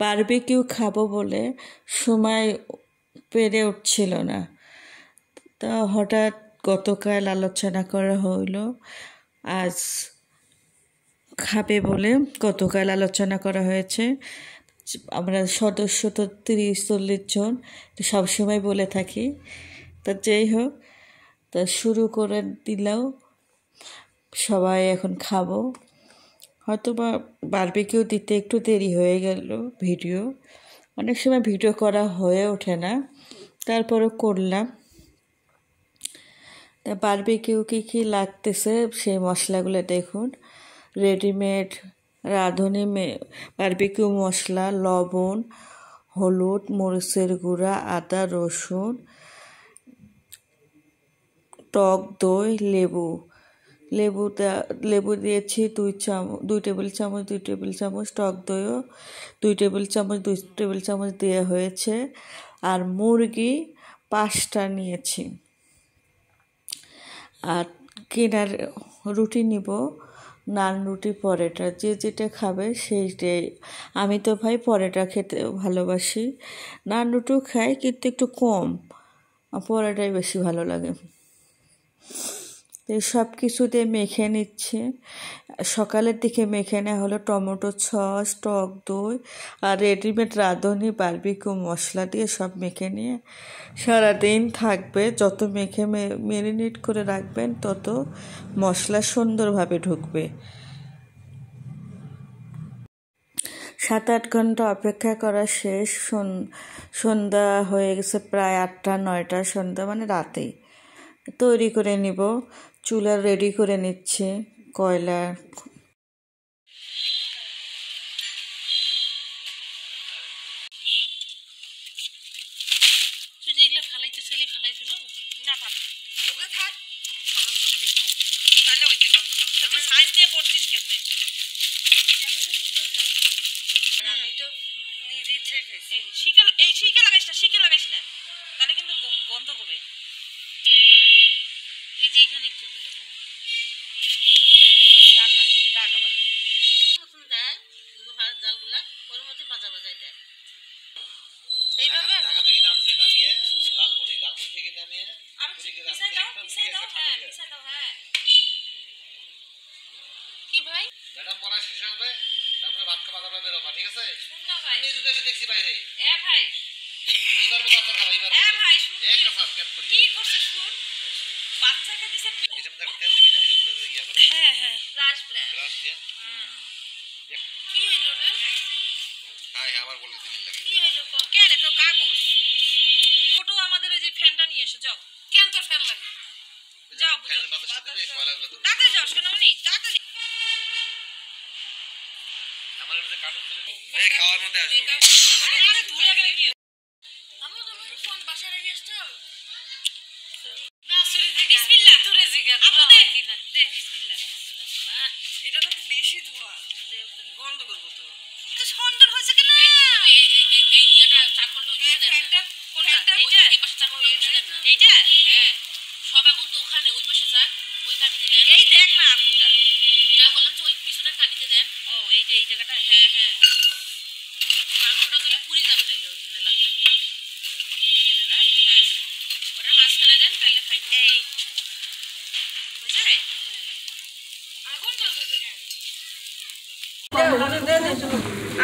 Barbecue খাবো বলে সময় পেরে উঠছিল না। তা হঠাৎ গতকাল আলোচনা করা হইল, আজ খাবে বলে গতকাল আলোচনা করা হয়েছে। আমরা সদস্য তো 30-40 জন, সবসময় বলে থাকি। তা যেই হোক, তা শুরু করে দিলেও সবাই এখন খাবো। হয়তো বা বারবিকিউ দিতে একটু দেরি হয়ে গেল। অনেক সময় ভিডিও করা হয়ে ওঠে না, তারপরও করলাম। তা বারবিকিউ কী লাগতেছে সেই মশলাগুলো দেখুন। রেডিমেড রাঁধুনি বারবিকিউ মশলা, লবণ, হলুদ, মরিচের গুঁড়া, আদা, রসুন, টক দই, লেবু দিয়েছি 2 টেবিল চামচ, টক দইও 2 টেবিল চামচ দেওয়া হয়েছে। আর মুরগি 5টা নিয়েছি। আর কেনার রুটি নিব, নান রুটি, পরোটা, যে যেটা খাবে সেইটাই। আমি তো ভাই পরোটা খেতে ভালোবাসি, নান রুটিও খাই কিন্তু একটু কম, পরোটাই বেশি ভালো লাগে। এই সব কিছু দিয়ে মেখে নিচ্ছে। সকালের দিকে মেখে নেওয়া হলো টমেটো সস, টক দই আর রেডিমেড রাঁধুনি বারবিকিউ মশলা দিয়ে সব মেখে নিয়ে সারাদিন থাকবে। যত মেখে ম্যারিনেট করে রাখবেন তত মশলা সুন্দরভাবে ঢুকবে। 7-8 ঘন্টা অপেক্ষা করা শেষ। সন্ধ্যা হয়ে গেছে, প্রায় 8টা-9টা, সন্ধ্যা মানে রাতেই। তৈরি করে নিব, চুলা রেডি করে নিচ্ছে কয়লা। শিখে লাগাইস না, তাহলে কিন্তু গন্ধ করবে। এই যে এখানে একটু রান্না রাখ আবার প্রথম দেয় জালগুলা ওর মধ্যে ভাজা ভাজাই দেয়। এইভাবে ঢাকা থেকে নামছে, নামিয়ে লালমনি থেকে নামিয়ে আর পিছাই দাও। হ্যাঁ কি ভাই ম্যাডাম পড়া শেষ হবে, তারপরে ভাত খাওয়া দাওয়া বেরোবা, ঠিক আছে? আমি দুটো এসে দেখছি বাইরে। ভাই এইবার মতো আচার খাওয়া, এইবার ভাই এক কাপ ক্যাপ করি। কি করছে শুন, বাচ্চাকে দিছে এই যে মধ্যে তেল দিবি না, এই উপরে যে ইয়া করে। হ্যাঁ ব্রাশ দিয়ে কি হইলো রে? হ্যাঁ আবার বলে দিন লাগে কি হইলো? কেন তো কাগজ ফটো আমাদের ওই যে ফ্যানটা নিয়ে এসো যাও। কেন তোর ফ্যান লাগে? যাও ফ্যানের বাতাস দিবে, কয়লাগুলো তো তাতে যাও, শোনো নি তাতে আমার মধ্যে কার্টুন চলে এই খাওয়ার মধ্যে আসবে। আরে ধুলে গেলে কি আমি তো ফোন বাসায় রেখে আসতাম না। সরি বিসমিল্লাহ তোরে জিগা ধোয়া হয় কিনা দে বিসমিল্লাহ। এটা তো বেশি ধোয়া, গন্ধ করব তো। তো সুন্দর হয়েছে কেন এই এটা চারকোল তো ফ্যানটা কোনটা? এইটা এই পাশে চারকোল এইটা। হ্যাঁ সব আগুন তো ওখানে ওই পাশে যাক, ওই কানিতে দেন। এই দেখ না আগুনটা, না বললাম যে ওই পিছনের কানিতে দেন। ও এই যে এই জায়গাটা। হ্যাঁ মাংসটা তাহলে পুড়ে যাবে না ওখানে লাগলে, এখানে না? হ্যাঁ ওটা মাঝখানে দেন, তাহলে খাই। এই বুঝাই আগুন জ্বলবে কেন?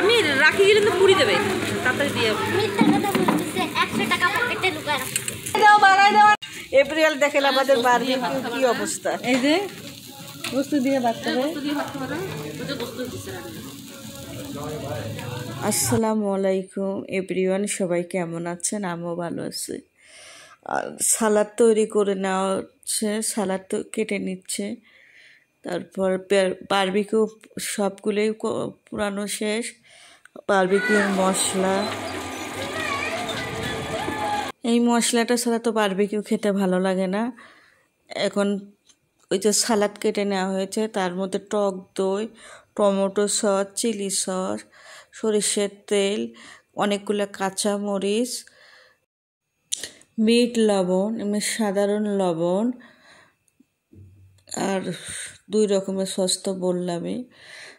আমি রাখি গেলে তো পুড়ি দেবে, তাড়াতাড়ি দিয়ে 100 টাকা পকেটে ঢুকায় দাও, বাড়াই দাও। এপ্রিল দেখেন আমাদের বারবিকিউ কি অবস্থা। এই যে বস্তু দিয়ে বাচ্চা আসসালামু আলাইকুম এভরিওয়ান, সবাই কেমন আছেন? আমিও ভালো আছি। আর সালাদ তৈরি করে নেওয়া হচ্ছে, সালাদ তো কেটে নিচ্ছে। তারপর বারবিকিউ সবগুলোই পুরানো শেষ। বারবিকিউর মশলা, এই মশলাটা ছাড়া তো বারবিকিউ খেতে ভালো লাগে না। এখন ওই যে সালাদ কেটে নেওয়া হয়েছে, তার মধ্যে টক দই, টমেটো সস, চিলি সস, সরিষার তেল, অনেকগুলো কাঁচা মরিচ, বিট লবণ, এমনি সাধারণ লবণ, আর 2 রকমের সস তো বললামই।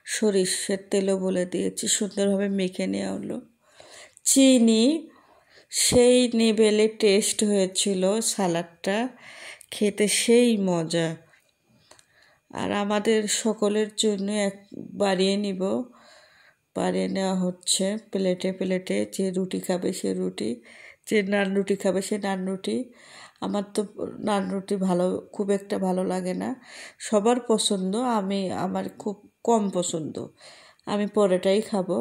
সরিষার তেলও বলে দিয়েছি, সুন্দরভাবে মেখে নেওয়া হলো। চিনি সেই লেভেলে টেস্ট হয়েছিল, সালাডটা খেতে সেই মজা। আর আমাদের সকলের জন্য বাড়িয়ে নিব, বাড়িয়ে নেওয়া হচ্ছে প্লেটে প্লেটে। যে রুটি খাবে সে রুটি, যে নান রুটি খাবে সে নান রুটি। আমার তো নান রুটি খুব একটা ভালো লাগে না, সবার পছন্দ, আমার খুব কম পছন্দ, আমি পরোটাই খাবো।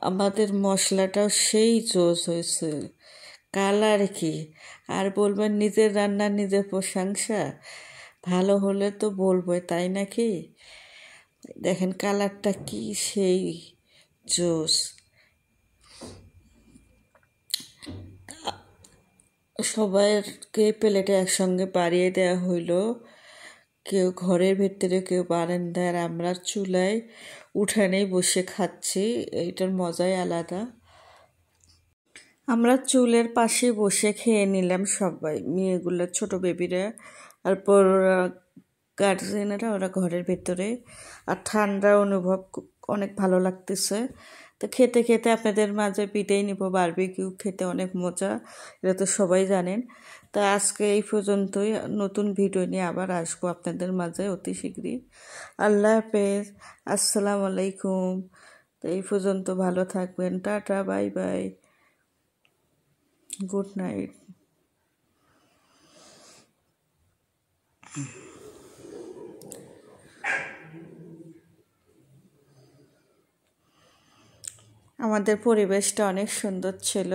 আমাদের মশলাটাও সেই জোস হয়েছে, কালার কি আর বলবেন, নিজের রান্নার নিজের প্রশংসা, ভালো হলে তো বলবোই, তাই নাকি? দেখেন কালারটা কি সেই জোস। সবাইকে প্লেটে একসঙ্গে বাড়িয়ে দেওয়া হইলো, কেউ ঘরের ভেতরে, কেউ বারান্দায়, আর আমরা চুলায় উঠানেই বসে খাচ্ছি, এইটার মজাই আলাদা। আমরা চুলের পাশে বসে খেয়ে নিলাম সবাই, মেয়েগুলো, ছোট বেবিরা, তারপর গার্জেনেরা, ওরা ঘরের ভেতরে। আর ঠান্ডা অনুভব অনেক ভালো লাগতেছে। তো খেতে খেতে আপনাদের মাঝে বিদায় নিব। বারবিকিউ খেতে অনেক মজা, এটা তো সবাই জানেন। তা আজকে এই পর্যন্তই, নতুন ভিডিও নিয়ে আবার আসবো আপনাদের মাঝে অতি শীঘ্রই। আল্লাহ হাফেজ, আসসালামু আলাইকুম। তো এই পর্যন্ত ভালো থাকবেন, tata, bye bye, good night. আমাদের পরিবেশটা অনেক সুন্দর ছিল।